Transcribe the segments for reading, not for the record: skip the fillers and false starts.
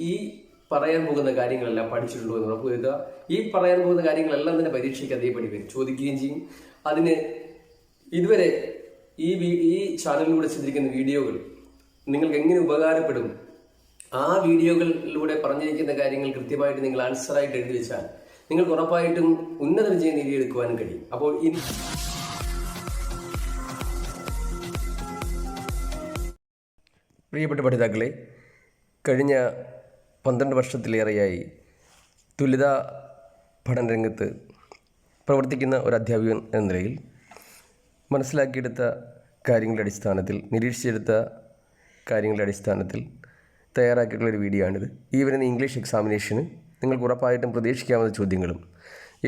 ഈ പറയാൻ പോകുന്ന കാര്യങ്ങളെല്ലാം പഠിച്ചിട്ടുണ്ടോ എന്ന് ഉറപ്പുവരുത്തുക. ഈ പറയാൻ പോകുന്ന കാര്യങ്ങളെല്ലാം തന്നെ പരീക്ഷയ്ക്ക് അതേപടി വരും, ചോദിക്കുകയും ചെയ്യും. അതിന് ഇതുവരെ ഈ ചാനലിലൂടെ ചെയ്തിരിക്കുന്ന വീഡിയോകൾ നിങ്ങൾക്ക് എങ്ങനെ ഉപകാരപ്പെടും, ആ വീഡിയോകളിലൂടെ പറഞ്ഞിരിക്കുന്ന കാര്യങ്ങൾ കൃത്യമായിട്ട് നിങ്ങൾ ആൻസറായിട്ട് എഴുതി വെച്ചാൽ നിങ്ങൾക്ക് ഉറപ്പായിട്ടും ഉന്നത വിജയം നേടിയെടുക്കുവാനും കഴിയും. അപ്പോൾ പ്രിയപ്പെട്ട പഠിതാക്കളെ, കഴിഞ്ഞ 12 വർഷത്തിലേറെയായി തുല്യതാ പഠന രംഗത്ത് പ്രവർത്തിക്കുന്ന ഒരു അധ്യാപകൻ എന്ന നിലയിൽ മനസ്സിലാക്കിയെടുത്ത കാര്യങ്ങളുടെ അടിസ്ഥാനത്തിൽ, നിരീക്ഷിച്ചെടുത്ത കാര്യങ്ങളുടെ അടിസ്ഥാനത്തിൽ തയ്യാറാക്കിയിട്ടുള്ളൊരു വീഡിയോ ആണിത്. ഈ വരുന്ന ഇംഗ്ലീഷ് എക്സാമിനേഷന് നിങ്ങൾക്ക് ഉറപ്പായിട്ടും പ്രതീക്ഷിക്കാവുന്ന ചോദ്യങ്ങളും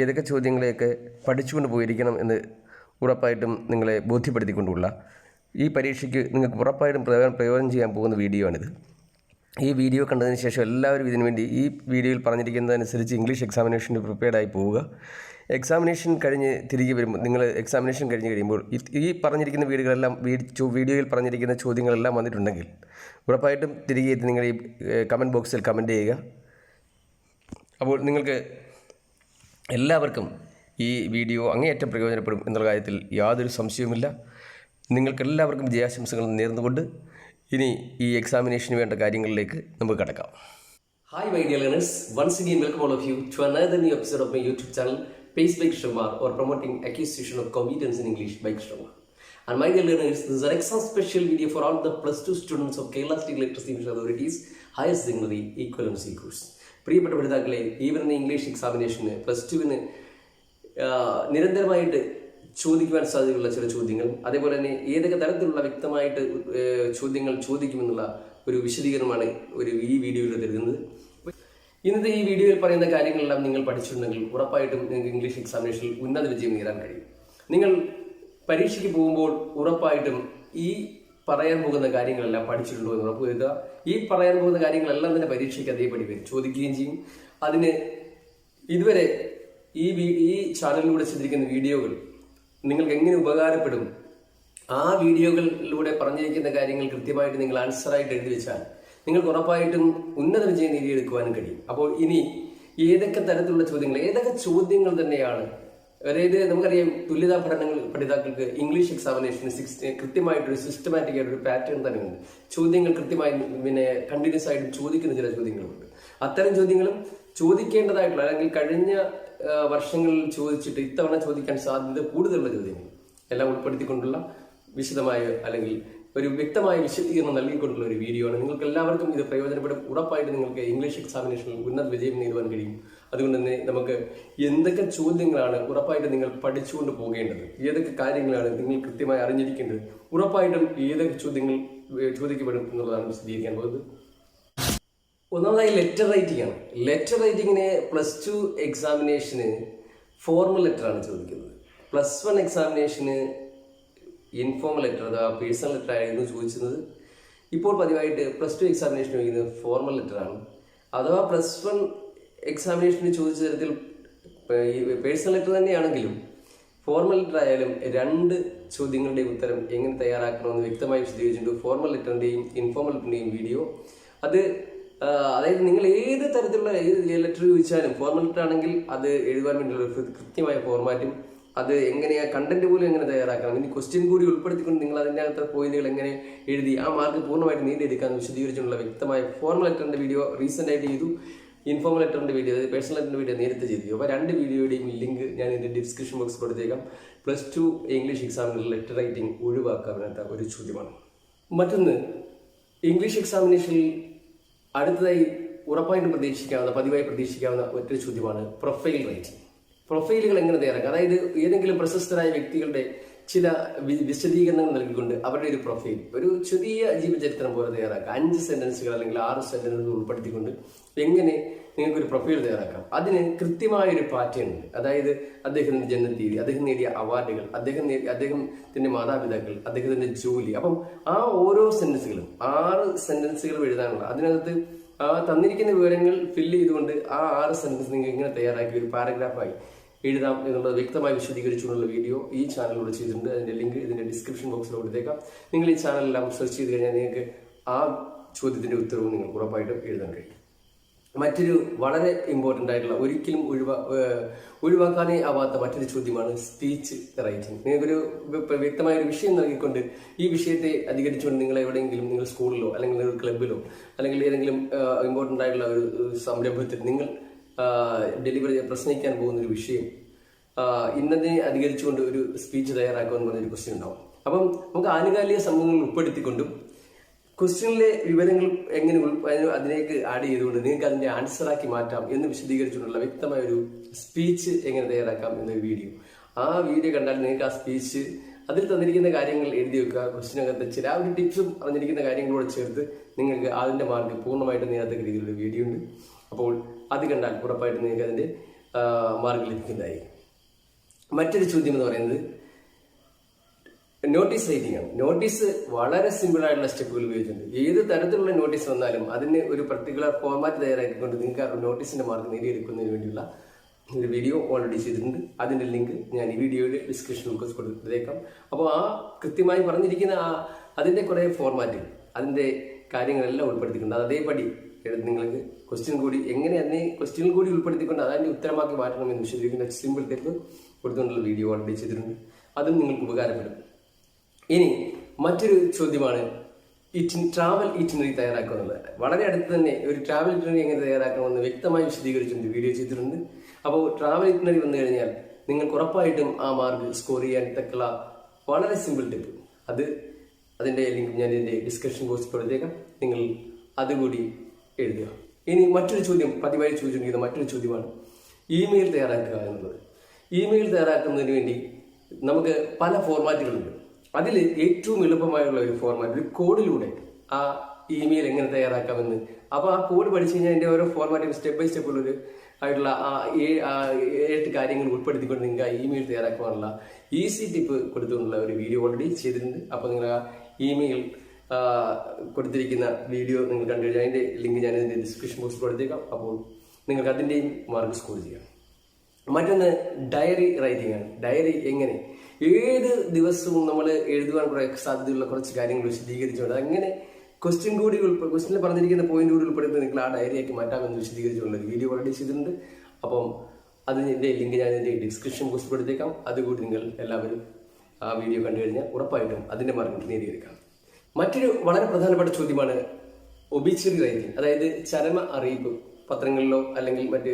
ഏതൊക്കെ ചോദ്യങ്ങളെയൊക്കെ പഠിച്ചുകൊണ്ട് പോയിരിക്കണം എന്ന് ഉറപ്പായിട്ടും നിങ്ങളെ ബോധ്യപ്പെടുത്തിക്കൊണ്ടുള്ള ഈ പരീക്ഷയ്ക്ക് നിങ്ങൾക്ക് ഉറപ്പായിട്ടും പ്രയോജനം ചെയ്യാൻ പോകുന്ന വീഡിയോ ആണിത്. ഈ വീഡിയോ കണ്ടതിന് ശേഷം എല്ലാവരും ഇതിനുവേണ്ടി ഈ വീഡിയോയിൽ പറഞ്ഞിരിക്കുന്നതനുസരിച്ച് ഇംഗ്ലീഷ് എക്സാമിനേഷന് പ്രിപ്പയർഡായി പോവുക. എക്സാമിനേഷൻ കഴിഞ്ഞ് തിരികെ വരുമ്പോൾ, നിങ്ങൾ എക്സാമിനേഷൻ കഴിഞ്ഞ് കഴിയുമ്പോൾ ഈ പറഞ്ഞിരിക്കുന്ന വീഡിയോയിൽ പറഞ്ഞിരിക്കുന്ന ചോദ്യങ്ങളെല്ലാം വന്നിട്ടുണ്ടെങ്കിൽ ഉറപ്പായിട്ടും തിരികെ എത്തി നിങ്ങൾ ഈ കമൻറ്റ് ബോക്സിൽ കമൻറ്റ് ചെയ്യുക. അപ്പോൾ നിങ്ങൾക്ക് എല്ലാവർക്കും ഈ വീഡിയോ അങ്ങേയറ്റം പ്രയോജനപ്പെടും എന്നുള്ള കാര്യത്തിൽ യാതൊരു സംശയവുമില്ല. നിങ്ങൾക്കെല്ലാവർക്കും വിജയാശംസകൾ നേർന്നുകൊണ്ട് ഇനി ഈ എക്സാമിനേഷന് വേണ്ട കാര്യങ്ങളിലേക്ക് നമുക്ക് കടക്കാം. Hi my dear learners, once again welcome all of you to another new episode of my YouTube channel Pace by Krishnamar, or promoting acquisition of competence in English by Krishnamar. And my dear learners, this is an exam special video for all the plus 2 students of Kerala State Literacy Mission Authority's Higher Secondary Equivalency course. പ്രിയപ്പെട്ട പഠിതാക്കളെ, ഈ വരുന്ന English എക്സാമിനേഷന് +2-ന് നിരന്തരമായിട്ട് ചോദിക്കുവാൻ സാധ്യതയുള്ള ചില ചോദ്യങ്ങൾ, അതേപോലെ തന്നെ ഏതൊക്കെ തരത്തിലുള്ള വ്യക്തമായിട്ട് ചോദ്യങ്ങൾ ചോദിക്കുമെന്നുള്ള ഒരു വിശദീകരണമാണ് ഈ വീഡിയോയിൽ തരുന്നത്. ഇന്നത്തെ ഈ വീഡിയോയിൽ പറയുന്ന കാര്യങ്ങളെല്ലാം നിങ്ങൾ പഠിച്ചിട്ടുണ്ടെങ്കിൽ ഉറപ്പായിട്ടും നിങ്ങൾക്ക് ഇംഗ്ലീഷ് എക്സാമിനേഷനിൽ ഉന്നത വിജയം നേടാൻ കഴിയും. നിങ്ങൾ പരീക്ഷയ്ക്ക് പോകുമ്പോൾ ഉറപ്പായിട്ടും ഈ പറയാൻ പോകുന്ന കാര്യങ്ങളെല്ലാം പഠിച്ചിട്ടുണ്ടോ എന്ന് ഉറപ്പുവരുത്തുക. ഈ പറയാൻ പോകുന്ന കാര്യങ്ങളെല്ലാം തന്നെ പരീക്ഷയ്ക്ക് അതേപടി വരും, ചോദിക്കുകയും ചെയ്യും. അതിന് ഇതുവരെ ഈ ചാനലിലൂടെ ചെയ്തിരിക്കുന്ന വീഡിയോകൾ നിങ്ങൾക്ക് എങ്ങനെ ഉപകാരപ്പെടും, ആ വീഡിയോകളിലൂടെ പറഞ്ഞിരിക്കുന്ന കാര്യങ്ങൾ കൃത്യമായിട്ട് നിങ്ങൾ ആൻസറായിട്ട് എഴുതി വെച്ചാൽ നിങ്ങൾക്ക് ഉറപ്പായിട്ടും ഉന്നത വിജയം നേടിയെടുക്കുവാനും കഴിയും. അപ്പോൾ ഇനി ഏതൊക്കെ തരത്തിലുള്ള ചോദ്യങ്ങൾ, ഏതൊക്കെ ചോദ്യങ്ങൾ തന്നെയാണ്, അതായത് നമുക്കറിയാം തുല്യതാ പഠിതാക്കൾക്ക് ഇംഗ്ലീഷ് എക്സാമിനേഷന് കൃത്യമായിട്ടൊരു സിസ്റ്റമാറ്റിക് ആയിട്ടൊരു പാറ്റേൺ തന്നെയുണ്ട്. ചോദ്യങ്ങൾ കൃത്യമായി കണ്ടിന്യൂസ് ആയിട്ട് ചോദിക്കുന്ന ചില ചോദ്യങ്ങളുണ്ട്. അത്തരം ചോദ്യങ്ങളും ചോദിക്കേണ്ടതായിട്ടുള്ള, അല്ലെങ്കിൽ കഴിഞ്ഞ വർഷങ്ങളിൽ ചോദിച്ചിട്ട് ഇത്തവണ ചോദിക്കാൻ സാധ്യത കൂടുതലുള്ള ചോദ്യങ്ങൾ എല്ലാം ഉൾപ്പെടുത്തിക്കൊണ്ടുള്ള വിശദമായ, അല്ലെങ്കിൽ ഒരു വ്യക്തമായ വിശദീകരണം നൽകിക്കൊണ്ടുള്ള ഒരു വീഡിയോ ആണ്. നിങ്ങൾക്ക് എല്ലാവർക്കും ഇത് പ്രയോജനപ്പെടും. ഉറപ്പായിട്ട് നിങ്ങൾക്ക് ഇംഗ്ലീഷ് എക്സാമിനേഷനിൽ ഉന്നത വിജയം നേടുവാൻ കഴിയും. അതുകൊണ്ട് തന്നെ നമുക്ക് എന്തൊക്കെ ചോദ്യങ്ങളാണ് ഉറപ്പായിട്ട് നിങ്ങൾ പഠിച്ചുകൊണ്ട് പോകേണ്ടത്, ഏതൊക്കെ കാര്യങ്ങളാണ് നിങ്ങൾ കൃത്യമായി അറിഞ്ഞിരിക്കേണ്ടത്, ഉറപ്പായിട്ടും ഏതൊക്കെ ചോദ്യങ്ങൾ ചോദിക്കപ്പെടും എന്നുള്ളതാണ് വിശദീകരിക്കാൻ പോകുന്നത്. ഒന്നാമതായി ലെറ്റർ റൈറ്റിംഗ് ആണ്. ലെറ്റർ റൈറ്റിങ്ങിന് +2 എക്സാമിനേഷന് ഫോർമൽ ലെറ്ററാണ് ചോദിക്കുന്നത്. +1 എക്സാമിനേഷന് ഇൻഫോർമൽ ലെറ്റർ അഥവാ പേഴ്സണൽ ലെറ്റർ ആയിരുന്നു ചോദിച്ചത്. ഇപ്പോൾ പതിവായിട്ട് +2 എക്സാമിനേഷന് ചോദിക്കുന്നത് ഫോർമൽ ലെറ്ററാണ്. അഥവാ +1 എക്സാമിനേഷന് ചോദിച്ച തരത്തിൽ പേഴ്സണൽ ലെറ്റർ തന്നെയാണെങ്കിലും ഫോർമൽ ലെറ്റർ ആയാലും 2 ചോദ്യങ്ങളുടെ ഉത്തരം എങ്ങനെ തയ്യാറാക്കണമെന്ന് വ്യക്തമായി വിശദീകരിച്ചിട്ടുണ്ട്. ഫോർമൽ ലെറ്ററിൻ്റെയും ഇൻഫോർമൽ ലെറ്ററിൻ്റെയും വീഡിയോ. അതായത് നിങ്ങൾ ഏത് തരത്തിലുള്ള ലെറ്റർ ചോദിച്ചാലും ഫോർമൽ ലെറ്റർ ആണെങ്കിൽ അത് എഴുതാൻ വേണ്ടിയുള്ള കൃത്യമായ ഫോർമാറ്റും, അത് എങ്ങനെയാ കണ്ടന്റ് പോലും എങ്ങനെ തയ്യാറാക്കണം, ഇനി ക്വസ്റ്റ്യൻ കൂടി ഉൾപ്പെടുത്തിക്കൊണ്ട് നിങ്ങൾ അതിൻ്റെ അകത്തെ പോയിന്റുകൾ എങ്ങനെ എഴുതി ആ മാർക്ക് പൂർണ്ണമായിട്ട് നേടിയെടുക്കാൻ വിശദീകരിച്ചുള്ള വ്യക്തമായ ഫോർമൽ ലെറ്ററിന്റെ വീഡിയോ റീസെന്റ് ആയിട്ട് ചെയ്തു. ഇൻഫോർമൽ ലെറ്ററിന്റെ വീഡിയോ, അതായത് പേഴ്സണൽ ലെറ്ററിന്റെ വീഡിയോ നേരത്തെ ചെയ്തു. അപ്പോൾ 2 വീഡിയോയുടെയും ലിങ്ക് ഞാൻ ഇതിന്റെ ഡിസ്ക്രിപ്ഷൻ ബോക്സിൽ കൊടുത്തേക്കാം. +2 ഇംഗ്ലീഷ് എക്സാമിനുള്ള ലെറ്റർ റൈറ്റിംഗ് ഒഴിവാക്കാവുന്ന ഒരു ചോദ്യമാണ്. മറ്റൊന്ന്, ഇംഗ്ലീഷ് എക്സാമിനേഷനിൽ അടുത്തതായി ഉറപ്പായിട്ടും പതിവായി പ്രതീക്ഷിക്കാവുന്ന മറ്റൊരു ചോദ്യമാണ് പ്രൊഫൈൽ റൈറ്റിംഗ്. പ്രൊഫൈലുകൾ എങ്ങനെ തയ്യാറാക്കാം, അതായത് ഏതെങ്കിലും പ്രശസ്തരായ വ്യക്തികളുടെ ചില വിശദീകരണങ്ങൾ നൽകിക്കൊണ്ട് അവരുടെ ഒരു പ്രൊഫൈൽ, ഒരു ചെറിയ ജീവചരിത്രം പോലെ തയ്യാറാക്കാം. 5 സെന്റൻസുകൾ അല്ലെങ്കിൽ 6 സെന്റൻസുകൾ ഉൾപ്പെടുത്തിക്കൊണ്ട് എങ്ങനെ നിങ്ങൾക്കൊരു പ്രൊഫൈൽ തയ്യാറാക്കാം. അതിന് കൃത്യമായൊരു പാറ്റേൺ ഉണ്ട്. അതായത് അദ്ദേഹത്തിന്റെ ജനനത്തീയതി, അദ്ദേഹം നേടിയ അവാർഡുകൾ, അദ്ദേഹത്തിന്റെ മാതാപിതാക്കൾ, അദ്ദേഹത്തിന്റെ ജോലി. അപ്പം ആ ഓരോ സെന്റൻസുകളും 6 സെന്റൻസുകളും എഴുതാനുള്ള, അതിനകത്ത് ആ തന്നിരിക്കുന്ന വിവരങ്ങൾ ഫില്ല് ചെയ്തുകൊണ്ട് ആ 6 സെന്റൻസ് നിങ്ങൾക്ക് എങ്ങനെ തയ്യാറാക്കി ഒരു പാരഗ്രാഫായി എഴുതാം എന്നുള്ളത് വ്യക്തമായി വിശദീകരിച്ചുകൊണ്ടുള്ള വീഡിയോ ഈ ചാനലിലൂടെ ചെയ്തിട്ടുണ്ട്. അതിന്റെ ലിങ്ക് ഇതിന്റെ ഡിസ്ക്രിപ്ഷൻ ബോക്സിൽ കൊടുത്തേക്കാം. നിങ്ങൾ ഈ ചാനലെല്ലാം സെർച്ച് ചെയ്ത് കഴിഞ്ഞാൽ നിങ്ങൾക്ക് ആ ചോദ്യത്തിന്റെ ഉത്തരവും നിങ്ങൾക്ക് ഉറപ്പായിട്ടും എഴുതാൻ കഴിയും. മറ്റൊരു വളരെ ഇമ്പോർട്ടൻ്റ് ആയിട്ടുള്ള ഒരിക്കലും ഒഴിവാക്കാനേ ആവാത്ത മറ്റൊരു ചോദ്യമാണ് സ്പീച്ച് റൈറ്റിംഗ്. നിങ്ങൾക്കൊരു വ്യക്തമായ ഒരു വിഷയം നൽകിക്കൊണ്ട് ഈ വിഷയത്തെ അധികരിച്ചുകൊണ്ട് നിങ്ങൾ എവിടെയെങ്കിലും നിങ്ങൾ സ്കൂളിലോ അല്ലെങ്കിൽ ഒരു ക്ലബിലോ അല്ലെങ്കിൽ ഏതെങ്കിലും ഇമ്പോർട്ടൻ്റ് ആയിട്ടുള്ള ഒരു സംരംഭത്തിൽ നിങ്ങൾ ഡെലിവറി പ്രസംഗിക്കാൻ പോകുന്ന ഒരു വിഷയം ഇന്നതിനെ അധികരിച്ചുകൊണ്ട് ഒരു സ്പീച്ച് തയ്യാറാക്കുമെന്ന് പറഞ്ഞൊരു ക്വസ്റ്റ്യൻ ഉണ്ടാവും. അപ്പം നമുക്ക് ആനുകാലിക സംഭവങ്ങൾ ഉൾപ്പെടുത്തിക്കൊണ്ടും ക്വസ്റ്റ്യനിലെ വിവരങ്ങൾ എങ്ങനെ അതിലേക്ക് ആഡ് ചെയ്തുകൊണ്ട് നിങ്ങൾക്ക് അതിന്റെ ആൻസറാക്കി മാറ്റാം എന്ന് വിശദീകരിച്ചുകൊണ്ടുള്ള വ്യക്തമായ ഒരു സ്പീച്ച് എങ്ങനെ തയ്യാറാക്കാം എന്നൊരു വീഡിയോ. ആ വീഡിയോ കണ്ടാൽ നിങ്ങൾക്ക് ആ സ്പീച്ച് അതിൽ തന്നിരിക്കുന്ന കാര്യങ്ങൾ എഴുതി വെക്കുക. ക്വസ്റ്റ്യനകത്ത് ചില ഒരു ടിപ്സും അറിഞ്ഞിരിക്കുന്ന കാര്യങ്ങളോട് ചേർത്ത് നിങ്ങൾക്ക് അതിന്റെ മാർക്ക് പൂർണ്ണമായിട്ട് നേരത്തെ രീതിയിലുള്ള വീഡിയോ ഉണ്ട്. അപ്പോൾ അത് കണ്ടാൽ ഉറപ്പായിട്ട് നിങ്ങൾക്ക് അതിന്റെ മാർക്ക് ലഭിക്കുന്നതായി. മറ്റൊരു ചോദ്യം എന്ന് പറയുന്നത് നോട്ടീസ് റൈറ്റിംഗ് ആണ്. നോട്ടീസ് വളരെ സിമ്പിൾ ആയിട്ടുള്ള സ്റ്റെപ്പുകൾ ഉപയോഗിച്ചിട്ടുണ്ട്. ഏത് തരത്തിലുള്ള നോട്ടീസ് വന്നാലും അതിന് ഒരു പർട്ടിക്കുലർ ഫോർമാറ്റ് തയ്യാറാക്കിക്കൊണ്ട് നിങ്ങൾക്ക് ആ നോട്ടീസിന്റെ മാർക്ക് നേടിയെടുക്കുന്നതിന് വേണ്ടിയുള്ള ഒരു വീഡിയോ ഓൾറെഡി ചെയ്തിട്ടുണ്ട്. അതിന്റെ ലിങ്ക് ഞാൻ ഈ വീഡിയോയുടെ ഡിസ്ക്രിപ്ഷൻ ബോക്സിൽ കൊടുത്തേക്കാം. അപ്പോൾ ആ കൃത്യമായി പറഞ്ഞിരിക്കുന്ന അതിന്റെ കുറെ ഫോർമാറ്റ് അതിന്റെ കാര്യങ്ങളെല്ലാം ഉൾപ്പെടുത്തിയിട്ടുണ്ട്. അത് അതേപടി നിങ്ങൾക്ക് ക്വസ്റ്റ്യൻ കൂടി എങ്ങനെ അതിനെ ക്വസ്റ്റ്യനിൽ കൂടി ഉൾപ്പെടുത്തിക്കൊണ്ട് അതിന്റെ ഉത്തരമാക്കി മാറ്റണമെന്ന് വിശദീകരിക്കുന്ന സിമ്പിൾ ടെപ്പ് കൊടുത്തുകൊണ്ടുള്ള വീഡിയോ ഓൾറെഡി ചെയ്തിട്ടുണ്ട്. അതും നിങ്ങൾക്ക് ഉപകാരപ്പെടും. ഇനി മറ്റൊരു ചോദ്യമാണ് ട്രാവൽ ഇറ്റിനറി തയ്യാറാക്കുക എന്നുള്ളത്. വളരെ അടുത്ത് തന്നെ ഒരു ട്രാവൽ ഇറ്റിനറി എങ്ങനെ തയ്യാറാക്കണമെന്ന് വ്യക്തമായി വിശദീകരിച്ചുകൊണ്ട് വീഡിയോ ചെയ്തിട്ടുണ്ട്. അപ്പോൾ ട്രാവൽ ഇറ്റിനറി വന്നു കഴിഞ്ഞാൽ നിങ്ങൾക്ക് ഉറപ്പായിട്ടും ആ മാർക്ക് സ്കോർ ചെയ്യാൻ തക്കുള്ള വളരെ സിമ്പിൾ ടിപ്പ് അതിന്റെ ലിങ്ക് ഞാൻ ഇതിന്റെ ഡിസ്ക്രിപ്ഷൻ ബോക്സിൽ കൊടുത്തേക്കാം. നിങ്ങൾ അതുകൂടി എഴുതുക. ഇനി മറ്റൊരു ചോദ്യം പതിവായി ചോദിച്ചിരിക്കുന്ന മറ്റൊരു ചോദ്യമാണ് ഇമെയിൽ തയ്യാറാക്കുക എന്നുള്ളത്. ഇമെയിൽ തയ്യാറാക്കുന്നതിന് വേണ്ടി നമുക്ക് പല ഫോർമാറ്റുകളുണ്ട്. അതിൽ ഏറ്റവും എളുപ്പമായുള്ള ഒരു ഫോർമാറ്റ് ഒരു കോഡിലൂടെ ആ ഇമെയിൽ എങ്ങനെ തയ്യാറാക്കാമെന്ന്. അപ്പോൾ ആ കോഡ് പഠിച്ചു കഴിഞ്ഞാൽ അതിന്റെ ഓരോ ഫോർമാറ്റും സ്റ്റെപ്പ് ബൈ സ്റ്റെപ്പ് ഉള്ളൊരു ആയിട്ടുള്ള ആ 7 കാര്യങ്ങൾ ഉൾപ്പെടുത്തിക്കൊണ്ട് നിങ്ങൾക്ക് ആ ഇമെയിൽ തയ്യാറാക്കാനുള്ള ഈസി ടിപ്പ് കൊടുത്തുകൊണ്ടുള്ള ഒരു വീഡിയോ ഓൾറെഡി ചെയ്തിട്ടുണ്ട്. അപ്പോൾ നിങ്ങൾ ആ ഇമെയിൽ കൊടുത്തിരിക്കുന്ന വീഡിയോ നിങ്ങൾ കണ്ടു കഴിഞ്ഞാൽ അതിന്റെ ലിങ്ക് ഞാൻ ഇതിന്റെ ഡിസ്ക്രിപ്ഷൻ ബോക്സിൽ കൊടുത്തേക്കാം. അപ്പോൾ നിങ്ങൾക്ക് അതിന്റെയും മാർക്ക് സ്കോർ ചെയ്യാം. മറ്റൊന്ന് ഡയറി റൈറ്റിംഗ് ആണ്. ഡയറി എങ്ങനെ ഏത് ദിവസവും നമ്മൾ എഴുതുവാൻ കുറെ സാധ്യതയുള്ള കുറച്ച് കാര്യങ്ങൾ വിശദീകരിച്ചുകൊണ്ട് അങ്ങനെ ക്വസ്റ്റ്യനിൽ പറഞ്ഞിരിക്കുന്ന പോയിന്റ് കൂടി ഉൾപ്പെടുത്തി നിങ്ങൾ ആ ഡയറിയാക്കി മാറ്റാമെന്ന് വിശദീകരിച്ചുകൊണ്ട് വീഡിയോ ഓൾറെഡി ചെയ്തിട്ടുണ്ട്. അപ്പം അതിന്റെ ലിങ്ക് ഞാൻ ഇതിന്റെ ഡിസ്ക്രിപ്ഷൻ ബോക്സിൽ കൊടുത്തേക്കാം. അതുകൂടി നിങ്ങൾ എല്ലാവരും ആ വീഡിയോ കണ്ടു കഴിഞ്ഞാൽ ഉറപ്പായിട്ടും അതിന്റെ മാർക്ക് നേടിയെടുക്കാം. മറ്റൊരു വളരെ പ്രധാനപ്പെട്ട ചോദ്യമാണ് ഒബിച്വറി റൈറ്റിംഗ്. അതായത് ചരമ അറിയിപ്പ് പത്രങ്ങളിലോ അല്ലെങ്കിൽ മറ്റ്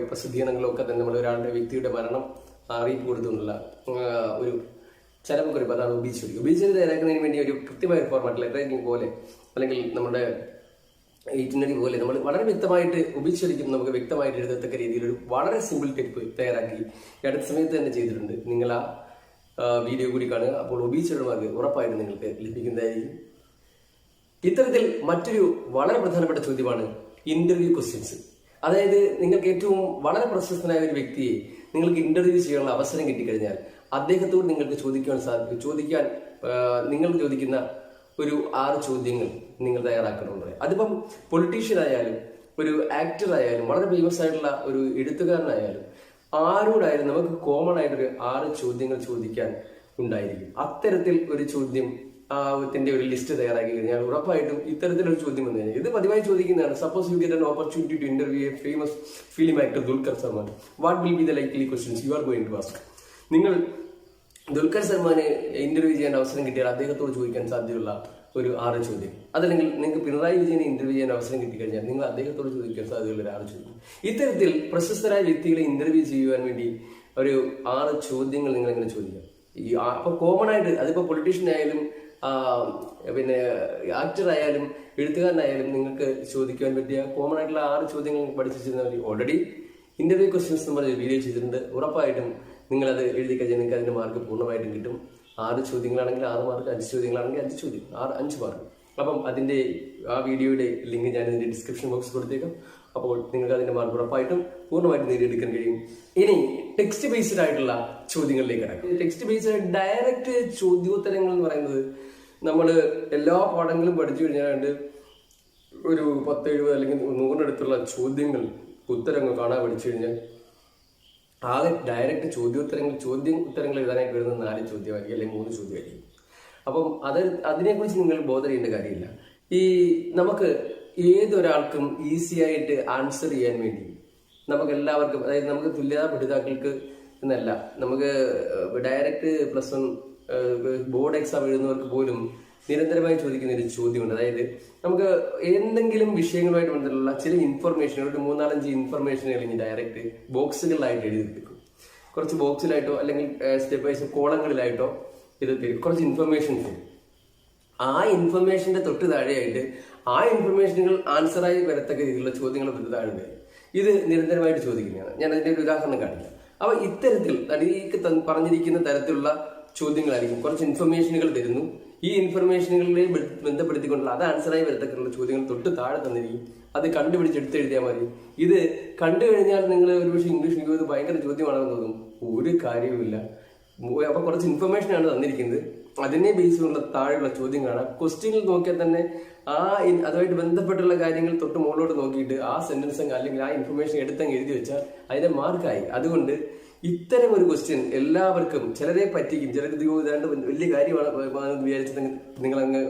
പ്രസിദ്ധീകരണങ്ങളിലോ ഒക്കെ തന്നെ നമ്മൾ ഒരാളുടെ വ്യക്തിയുടെ മരണം അറിയിപ്പ് കൊടുത്തുകൊണ്ടുള്ള ഒരു ചരമക്കുറിപ്പ്, അതാണ് ഒബിച്വറി. ഒബിച്വറി തയ്യാറാക്കുന്നതിന് വേണ്ടി ഒരു കൃത്യമായ ഫോർമാറ്റ് ലെറ്റർ റൈറ്റിംഗ് പോലെ അല്ലെങ്കിൽ നമ്മുടെ ഇറ്റിനറി പോലെ നമ്മൾ വളരെ വ്യക്തമായിട്ട് ഒബിച്വറിക്കും നമുക്ക് വ്യക്തമായിട്ട് എഴുതത്തക്ക രീതിയിലൊരു വളരെ സിമ്പിൾ ടിപ്പ് തയ്യാറാക്കി അടുത്ത സമയത്ത് തന്നെ ചെയ്തിട്ടുണ്ട്. നിങ്ങൾ ആ വീഡിയോ കൂടി കാണുക. അപ്പോൾ ഒബിച്വറി മാർക്ക് ഉറപ്പായിട്ട് നിങ്ങൾക്ക് ലഭിക്കുന്നതായിരിക്കും. ഇത്തരത്തിൽ മറ്റൊരു വളരെ പ്രധാനപ്പെട്ട ചോദ്യമാണ് ഇന്റർവ്യൂ ക്വസ്റ്റ്യൻസ്. അതായത് നിങ്ങൾക്ക് ഏറ്റവും വളരെ പ്രശസ്തനായ ഒരു വ്യക്തിയെ നിങ്ങൾക്ക് ഇന്റർവ്യൂ ചെയ്യാനുള്ള അവസരം കിട്ടിക്കഴിഞ്ഞാൽ അദ്ദേഹത്തോട് നിങ്ങൾക്ക് ചോദിക്കാൻ നിങ്ങൾ ചോദിക്കുന്ന ഒരു 6 ചോദ്യങ്ങൾ നിങ്ങൾ തയ്യാറാക്കുന്നുണ്ട്. അതിപ്പം പൊളിറ്റീഷ്യൻ ആയാലും ഒരു ആക്ടർ ആയാലും വളരെ ഫേമസ് ആയിട്ടുള്ള ഒരു എഴുത്തുകാരനായാലും ആരോടായാലും നമുക്ക് കോമൺ ആയിട്ടൊരു 6 ചോദ്യങ്ങൾ ചോദിക്കാൻ ഉണ്ടായിരിക്കും. അത്തരത്തിൽ ഒരു ചോദ്യം ത്തിന്റെ ഒരു ലിസ്റ്റ് തയ്യാറാക്കി കഴിഞ്ഞാൽ ഉറപ്പായിട്ടും ഇത്തരത്തിലൊരു ചോദ്യം വന്നു കഴിഞ്ഞാൽ ഇത് പതിവായി ചോദിക്കുന്നതാണ്. Suppose you get an opportunity to interview a famous film actor Dulquer Salmaan, what will be the likely questions you are going to ask. നിങ്ങൾ ദുൽഖർ സൽമാനെ ഇന്റർവ്യൂ ചെയ്യാൻ അവസരം കിട്ടിയാൽ അദ്ദേഹത്തോട് ചോദിക്കാൻ സാധ്യതയുള്ള ഒരു 6 ചോദ്യം. അതല്ലെങ്കിൽ നിങ്ങൾക്ക് പിണറായി വിജയനെ ഇന്റർവ്യൂ ചെയ്യാൻ അവസരം കിട്ടിക്കഴിഞ്ഞാൽ നിങ്ങൾ അദ്ദേഹത്തോട് ചോദിക്കാൻ സാധ്യതയുള്ള ഒരു 6 ചോദ്യം. ഇത്തരത്തിൽ പ്രശസ്തരായ വ്യക്തികളെ ഇന്റർവ്യൂ ചെയ്യുവാൻ വേണ്ടി ഒരു 6 ചോദ്യങ്ങൾ നിങ്ങൾ എങ്ങനെ ചോദിക്കാം. അപ്പൊ കോമൺ ആയിട്ട് അതിപ്പോ പൊളിറ്റീഷ്യൻ ആയാലും പിന്നെ ആക്ടർ ആയാലും എഴുത്തുകാരനായാലും നിങ്ങൾക്ക് ചോദിക്കുവാൻ പറ്റിയ കോമൺ ആയിട്ടുള്ള 6 ചോദ്യങ്ങൾ പഠിച്ചിരുന്നവർ ഓൾറെഡി ഇന്റർവ്യൂ ക്വസ്റ്റ്യൻസ് നമ്മൾ വീഡിയോ ചെയ്തിട്ടുണ്ട്. ഉറപ്പായിട്ടും നിങ്ങളത് എഴുതി കഴിഞ്ഞാൽ നിങ്ങൾക്ക് അതിന്റെ മാർക്ക് പൂർണ്ണമായിട്ടും കിട്ടും. 6 ചോദ്യങ്ങളാണെങ്കിൽ 6 മാർക്ക്, 5 ചോദ്യങ്ങളാണെങ്കിൽ 5 ചോദ്യം, 5 മാർക്ക്. അപ്പം അതിന്റെ ആ വീഡിയോയുടെ ലിങ്ക് ഞാൻ ഇതിന്റെ ഡിസ്ക്രിപ്ഷൻ ബോക്സിൽ കൊടുത്തേക്കാം. അപ്പോൾ നിങ്ങൾക്ക് അതിന്റെ മാർക്ക് ഉറപ്പായിട്ടും പൂർണ്ണമായിട്ട് നേടിയെടുക്കാൻ കഴിയും. ഇനി ടെക്സ്റ്റ് ബേസ്ഡ് ആയിട്ടുള്ള ചോദ്യങ്ങളിലേക്ക് കിടക്കും. ടെക്സ്റ്റ് ബേസ്ഡ് ഡയറക്റ്റ് ചോദ്യോത്തരങ്ങൾ എന്ന് പറയുന്നത് നമ്മൾ എല്ലാ പാഠങ്ങളും പഠിച്ചു കഴിഞ്ഞാൽ ഒരു 10-70 അല്ലെങ്കിൽ 100 ചോദ്യങ്ങൾ ഉത്തരങ്ങൾ കാണാൻ പഠിച്ചു കഴിഞ്ഞാൽ ആകെ ഡയറക്റ്റ് ചോദ്യോത്തരങ്ങൾ എഴുതാനായിട്ട് വരുന്നത് 4 ചോദ്യമായിരിക്കും അല്ലെങ്കിൽ 3 ചോദ്യമായിരിക്കും. അപ്പം അതിനെക്കുറിച്ച് നിങ്ങൾ ബോധർ ചെയ്യേണ്ട കാര്യമില്ല. നമുക്ക് ഏതൊരാൾക്കും ഈസി ആയിട്ട് ആൻസർ ചെയ്യാൻ വേണ്ടി നമുക്ക് എല്ലാവർക്കും, അതായത് നമുക്ക് തുല്യതാ പഠിതാക്കൾക്ക് എന്നല്ല, നമുക്ക് ഡയറക്റ്റ് +1 ബോർഡ് എക്സാം എഴുതുന്നവർക്ക് പോലും നിരന്തരമായി ചോദിക്കുന്ന ഒരു ചോദ്യമുണ്ട്. അതായത് നമുക്ക് എന്തെങ്കിലും വിഷയങ്ങളുമായിട്ട് ബന്ധപ്പെട്ടുള്ള ചില ഇൻഫർമേഷൻ, ഒരു 3-4-5 ഇൻഫർമേഷനുകൾ ഇനി ഡയറക്റ്റ് ബോക്സുകളിലായിട്ട് എഴുതി വെക്കും. കുറച്ച് ബോക്സിലായിട്ടോ അല്ലെങ്കിൽ സ്റ്റെപ്പ് വൈസ് കോളങ്ങളിലായിട്ടോ ഇത് കുറച്ച് ഇൻഫർമേഷൻസ് തരും. ആ ഇൻഫർമേഷന്റെ തൊട്ട് താഴെയായിട്ട് ആ ഇൻഫർമേഷനുകൾ ആൻസറായി വരത്തക്ക രീതിയിലുള്ള ചോദ്യങ്ങൾ തൊട്ട് താഴെ വരും. ഇത് നിരന്തരമായിട്ട് ചോദിക്കുന്നതാണ്. ഞാൻ അതിന്റെ ഒരു ഉദാഹരണം കാണിക്കാം. അപ്പൊ ഇത്തരത്തിൽ ഈ പറഞ്ഞിരിക്കുന്ന തരത്തിലുള്ള ചോദ്യങ്ങളായിരിക്കും. കുറച്ച് ഇൻഫർമേഷനുകൾ തരുന്നു. ഈ ഇൻഫർമേഷനുകളെ ബന്ധപ്പെടുത്തിക്കൊണ്ടുള്ള അത് ആൻസറായി വരത്തക്കുള്ള ചോദ്യങ്ങൾ തൊട്ട് താഴെ തന്നിരിക്കും. അത് കണ്ടുപിടിച്ചെടുത്തെഴുതിയാൽ മതി. ഇത് കണ്ടു കഴിഞ്ഞാൽ നിങ്ങൾ ഒരുപക്ഷെ ഇംഗ്ലീഷ് ഇത് ഭയങ്കര ചോദ്യമാണെന്ന് തോന്നും. ഒരു കാര്യവുമില്ല. അപ്പൊ കുറച്ച് ഇൻഫർമേഷനാണ് തന്നിരിക്കുന്നത്. അതിനെ ബേസ് ചെയ്തുള്ള താഴെയുള്ള ചോദ്യം കാണാം. ക്വസ്റ്റ്യനിൽ നോക്കിയാൽ തന്നെ അതുമായിട്ട് ബന്ധപ്പെട്ടുള്ള കാര്യങ്ങൾ തൊട്ട് മുകളിലോട്ട് നോക്കിയിട്ട് ആ സെന്റൻസ് അല്ലെങ്കിൽ ആ ഇൻഫർമേഷൻ എടുത്തങ്ങ് എഴുതി വെച്ചാൽ അതിന്റെ മാർക്കായി. അതുകൊണ്ട് ഇത്തരം ഒരു ക്വസ്റ്റ്യൻ എല്ലാവർക്കും, ചിലരെ പറ്റിക്കും, ചിലർക്ക് ഇതാണ്ട് വലിയ കാര്യമാണ് വിചാരിച്ച് നിങ്ങൾ അങ്ങ്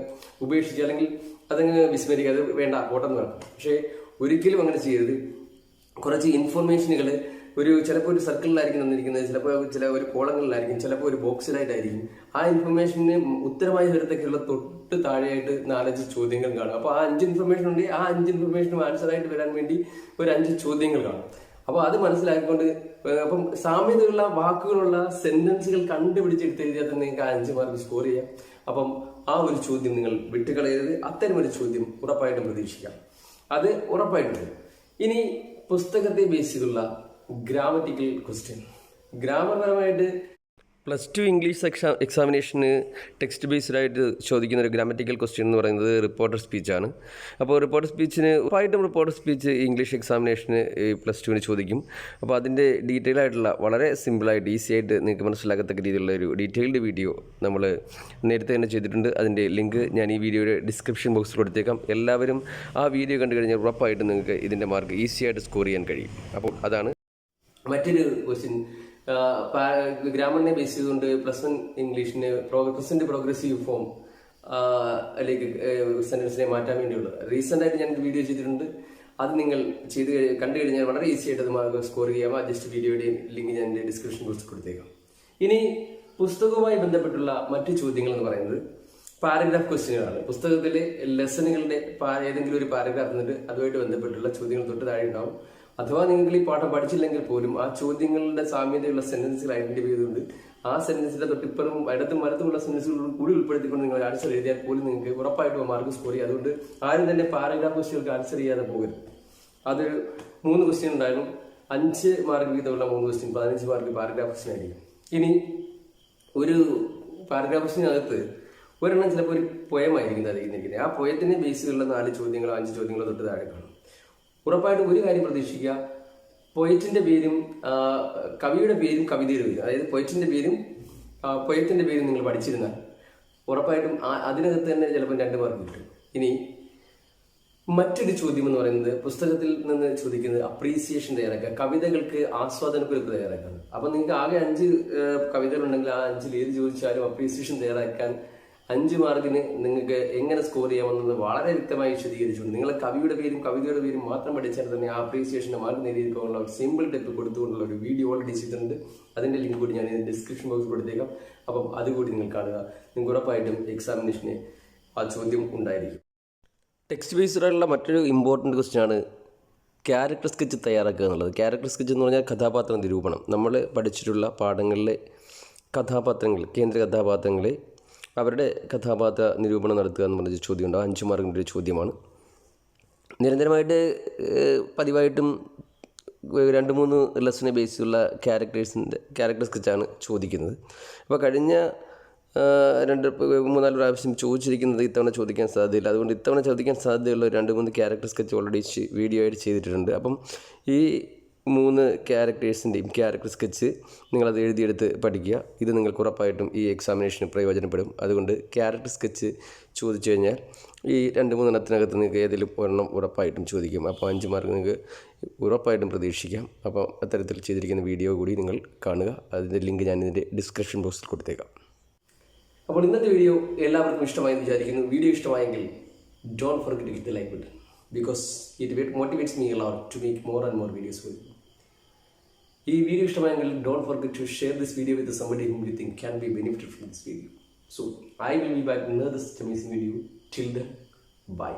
ഉപേക്ഷിച്ച് അല്ലെങ്കിൽ അതങ്ങ് വിസ്മരിക്കുക, അത് വേണ്ട ഓട്ടം വേണം. പക്ഷെ ഒരിക്കലും അങ്ങനെ ചെയ്യരുത്. കുറച്ച് ഇൻഫർമേഷനുകൾ ചിലപ്പോൾ ഒരു സർക്കിളിലായിരിക്കും തന്നിരിക്കുന്നത്, ചിലപ്പോൾ ഒരു കോളങ്ങളിലായിരിക്കും, ചിലപ്പോൾ ഒരു ബോക്സിലായിട്ടായിരിക്കും. ആ ഇൻഫർമേഷന് ഉത്തരമായി വരത്തേക്കുള്ള തൊട്ട് താഴെയായിട്ട് 4-5 ചോദ്യങ്ങൾ കാണും. അപ്പോൾ ആ 5 ഇൻഫർമേഷൻ ഉണ്ടെങ്കിൽ ആ 5 ഇൻഫർമേഷനും ആൻസറായിട്ട് വരാൻ വേണ്ടി ഒരു 5 ചോദ്യങ്ങൾ കാണും. അപ്പോൾ അത് മനസ്സിലാക്കിക്കൊണ്ട് അപ്പം സാമ്യതയുള്ള വാക്കുകളുള്ള സെന്റൻസുകൾ കണ്ടുപിടിച്ചെടുത്ത് എഴുതിയാൽ തന്നെ നിങ്ങൾക്ക് 5 മാർക്ക് സ്കോർ ചെയ്യാം. അപ്പം ആ ഒരു ചോദ്യം നിങ്ങൾ വിട്ടുകളയരുത്. അത്തരം ഒരു ചോദ്യം ഉറപ്പായിട്ടും പ്രതീക്ഷിക്കാം. അത് ഉറപ്പായിട്ടും. ഇനി പുസ്തകത്തെ ബേസ് ചെയ്തുള്ള ഗ്രാമറ്റിക്കൽ ക്വസ്റ്റ്യൻ, ഗ്രാമപരമായിട്ട് +2 ഇംഗ്ലീഷ് എക്സാമിനേഷന് ടെക്സ്റ്റ് ബേസ്ഡ് ആയിട്ട് ചോദിക്കുന്ന ഒരു ഗ്രാമറ്റിക്കൽ ക്വസ്റ്റ്യൻ എന്ന് പറയുന്നത് റിപ്പോർട്ടർ സ്പീച്ചാണ്. അപ്പോൾ റിപ്പോർട്ടർ സ്പീച്ചിന് ഉറപ്പായിട്ടും റിപ്പോർട്ടർ സ്പീച്ച് ഇംഗ്ലീഷ് എക്സാമിനേഷന് +2 ചോദിക്കും. അപ്പോൾ അതിൻ്റെ ഡീറ്റെയിൽ ആയിട്ടുള്ള വളരെ സിമ്പിളായിട്ട് ഈസി ആയിട്ട് നിങ്ങൾക്ക് മനസ്സിലാക്കത്തക്ക രീതിയിലുള്ള ഒരു ഡീറ്റെയിൽഡ് വീഡിയോ നമ്മൾ നേരത്തെ തന്നെ ചെയ്തിട്ടുണ്ട്. അതിൻ്റെ ലിങ്ക് ഞാൻ ഈ വീഡിയോയുടെ ഡിസ്ക്രിപ്ഷൻ ബോക്സിൽ കൊടുത്തേക്കാം. എല്ലാവരും ആ വീഡിയോ കണ്ടു കഴിഞ്ഞാൽ ഉറപ്പായിട്ടും നിങ്ങൾക്ക് ഇതിൻ്റെ മാർക്ക് ഈസി ആയിട്ട് സ്കോർ ചെയ്യാൻ കഴിയും. അപ്പോൾ അതാണ് മറ്റൊരു ക്വസ്റ്റ്യൻ. ഗ്രാമറിനെ ബേസ് ചെയ്തുകൊണ്ട് +1 ഇംഗ്ലീഷിന് പ്രസന്റ് പ്രോഗ്രസീവ് ഫോം അല്ലെങ്കിൽ സെന്റൻസിനെ മാറ്റാൻ വേണ്ടിയുള്ളത് റീസെന്റ് ആയിട്ട് ഞാൻ വീഡിയോ ചെയ്തിട്ടുണ്ട്. അത് നിങ്ങൾ കണ്ടു കഴിഞ്ഞാൽ വളരെ ഈസി ആയിട്ട് അത് മാർക്ക് സ്കോർ ചെയ്യാം. ആ ജസ്റ്റ് വീഡിയോയുടെയും ലിങ്ക് ഞാൻ എൻ്റെ ഡിസ്ക്രിപ്ഷൻ ബോക്സിൽ കൊടുത്തേക്കാം. ഇനി പുസ്തകവുമായി ബന്ധപ്പെട്ടുള്ള മറ്റു ചോദ്യങ്ങൾ എന്ന് പറയുന്നത് പാരഗ്രാഫ് ക്വസ്റ്റ്യനുകളാണ്. പുസ്തകത്തിലെ ലെസണുകളുടെ ഏതെങ്കിലും ഒരു പാരഗ്രാഫ് എന്നിട്ട് അതുമായിട്ട് ബന്ധപ്പെട്ടുള്ള ചോദ്യങ്ങൾ തൊട്ട് താഴെ ഉണ്ടാവും. അഥവാ നിങ്ങൾ ഈ പാഠം പഠിച്ചില്ലെങ്കിൽ പോലും ആ ചോദ്യങ്ങളുടെ സാമ്യതയുള്ള സെന്റൻസുകൾ ഐഡന്റിഫൈ ചെയ്തുകൊണ്ട് ആ സെന്റൻസിന്റെ തൊട്ടിപ്പുറം ഇടത്തും വലത്തുമുള്ള സെന്റൻസുകൾ കൂടി ഉൾപ്പെടുത്തിക്കൊണ്ട് നിങ്ങൾ ആൻസർ എഴുതിയാൽ പോലും നിങ്ങൾക്ക് ഉറപ്പായിട്ടും മാർക്ക് സ്കോർ ചെയ്യും. അതുകൊണ്ട് ആരും തന്നെ പാരഗ്രാഫ് ക്വസ്റ്റ്യനുകൾക്ക് ആൻസർ ചെയ്യാതെ പോകരുത്. അത് 3 ക്വസ്റ്റ്യൻ ഉണ്ടായിരുന്നു. 5 മാർക്ക് വീതമുള്ള 3 ക്വസ്റ്റ്യൻ 15 മാർക്ക് പാരഗ്രാഫ് ക്വസ്റ്റ്യൻ ആയിരിക്കും. ഇനി ഒരു പാരഗ്രാഫ് ക്വസ്റ്റ്യനകത്ത് ഒരെണ്ണം ചിലപ്പോൾ ഒരു പൊയമായിരിക്കും തന്നിരിക്കുന്നത്. ആ പൊയത്തിനെ ബേസ് ചെയ്തുള്ള 4 ചോദ്യങ്ങളോ 5 ചോദ്യങ്ങളോ തൊട്ട് താഴെ കാണും. ഉറപ്പായിട്ടും ഒരു കാര്യം പ്രതീക്ഷിക്കുക, പൊയറ്റിന്റെ പേരും കവിയുടെ പേരും കവിതയുടെ പേരും, അതായത് പൊയറ്റിന്റെ പേരും പൊയത്തിന്റെ പേരും നിങ്ങൾ പഠിച്ചിരുന്നാൽ ഉറപ്പായിട്ടും അതിനകത്ത് തന്നെ ചിലപ്പോൾ 2 മാർക്ക് കിട്ടും. ഇനി മറ്റൊരു ചോദ്യം എന്ന് പറയുന്നത് പുസ്തകത്തിൽ നിന്ന് ചോദിക്കുന്നത് അപ്രീസിയേഷൻ തയ്യാറാക്കുക, കവിതകൾക്ക് ആസ്വാദനക്കുറിപ്പ് തയ്യാറാക്കുന്നത്. അപ്പൊ നിങ്ങൾക്ക് ആകെ 5 കവിതകളുണ്ടെങ്കിൽ ആ 5-ൽ ഏത് ചോദിച്ചാലും അപ്രീസിയേഷൻ തയ്യാറാക്കാൻ 5 മാർക്കിന് നിങ്ങൾക്ക് എങ്ങനെ സ്കോർ ചെയ്യാമെന്നത് വളരെ വ്യക്തമായി വിശദീകരിച്ചിട്ടുണ്ട്. നിങ്ങൾ കവിയുടെ പേരും കവിതയുടെ പേരും മാത്രം പഠിച്ചാൽ തന്നെ ആ അപ്രീസിയേഷന്റെ മാർക്ക് നേടിയെടുക്കാനുള്ള ഒരു സിമ്പിൾ ടിപ്പ് കൊടുത്തുകൊണ്ടുള്ള ഒരു വീഡിയോ ഓൾറെഡി ചെയ്തിട്ടുണ്ട്. അതിന്റെ ലിങ്ക് കൂടി ഞാൻ ഡിസ്ക്രിപ്ഷൻ ബോക്സിൽ കൊടുത്തേക്കാം. അപ്പം അതുകൂടി നിങ്ങൾ കാണുക. നിങ്ങൾക്ക് ഉറപ്പായിട്ടും എക്സാമിനേഷന് ആ ചോദ്യം ഉണ്ടായിരിക്കും. ടെക്സ്റ്റ് ബേസ്ഡ് ആയിട്ടുള്ള മറ്റൊരു ഇമ്പോർട്ടൻറ്റ് ക്വസ്റ്റ്യൻ ആണ് ക്യാരക്ടർ സ്കെച്ച് തയ്യാറാക്കുക എന്നുള്ളത്. ക്യാരക്ടർ സ്കെച്ച് എന്ന് പറഞ്ഞാൽ കഥാപാത്ര നിരൂപണം. നമ്മൾ പഠിച്ചിട്ടുള്ള പാഠങ്ങളിലെ കഥാപാത്രങ്ങൾ, കേന്ദ്ര കഥാപാത്രങ്ങളെ അവരുടെ കഥാപാത്ര നിരൂപണം നടത്തുക എന്ന് പറഞ്ഞ ചോദ്യം ഉണ്ടാവും. 5 മാർക്കിൻ്റെ ഒരു ചോദ്യമാണ്. നിരന്തരമായിട്ട് പതിവായിട്ടും 2-3 ലെസനെ ബേസ് ചെയ്തുള്ള ക്യാരക്ടർ സ്കെച്ചാണ് ചോദിക്കുന്നത്. അപ്പോൾ കഴിഞ്ഞ 2-3-4 പ്രാവശ്യം ചോദിച്ചിരിക്കുന്നത് ഇത്തവണ ചോദിക്കാൻ സാധ്യതയില്ല. അതുകൊണ്ട് ഇത്തവണ ചോദിക്കാൻ സാധ്യതയുള്ള 2-3 ക്യാരക്ടർ സ്കെച്ച് ഓൾറെഡി വീഡിയോ ആയിട്ട് ചെയ്തിട്ടുണ്ട്. അപ്പം ഈ 3 ക്യാരക്ടേഴ്സിൻ്റെയും ക്യാരക്ടർ സ്കെച്ച് നിങ്ങളത് എഴുതിയെടുത്ത് പഠിക്കുക. ഇത് നിങ്ങൾക്ക് ഉറപ്പായിട്ടും ഈ എക്സാമിനേഷന് പ്രയോജനപ്പെടും. അതുകൊണ്ട് ക്യാരക്ടർ സ്കെച്ച് ചോദിച്ചു കഴിഞ്ഞാൽ ഈ 2-3 എണ്ണത്തിനകത്ത് നിങ്ങൾക്ക് ഏതെങ്കിലും ഒരെണ്ണം ഉറപ്പായിട്ടും ചോദിക്കും. അപ്പോൾ 5 മാർക്ക് നിങ്ങൾക്ക് ഉറപ്പായിട്ടും പ്രതീക്ഷിക്കാം. അപ്പോൾ അത്തരത്തിൽ ചെയ്തിരിക്കുന്ന വീഡിയോ കൂടി നിങ്ങൾ കാണുക. അതിൻ്റെ ലിങ്ക് ഞാൻ ഇതിൻ്റെ ഡിസ്ക്രിപ്ഷൻ ബോക്സിൽ കൊടുത്തേക്കാം. അപ്പോൾ ഇന്നത്തെ വീഡിയോ എല്ലാവർക്കും ഇഷ്ടമായി വിചാരിക്കുന്നു. വീഡിയോ ഇഷ്ടമായെങ്കിൽ don't forget to hit the like button. because it motivates me a lot to make more and more videos for you. ഈ വീഡിയോ ഇഷ്ടമായെങ്കിൽ don't forget to share this video with somebody whom you think can be benefited from this video. So I will be back in another amazing video. Till then, bye.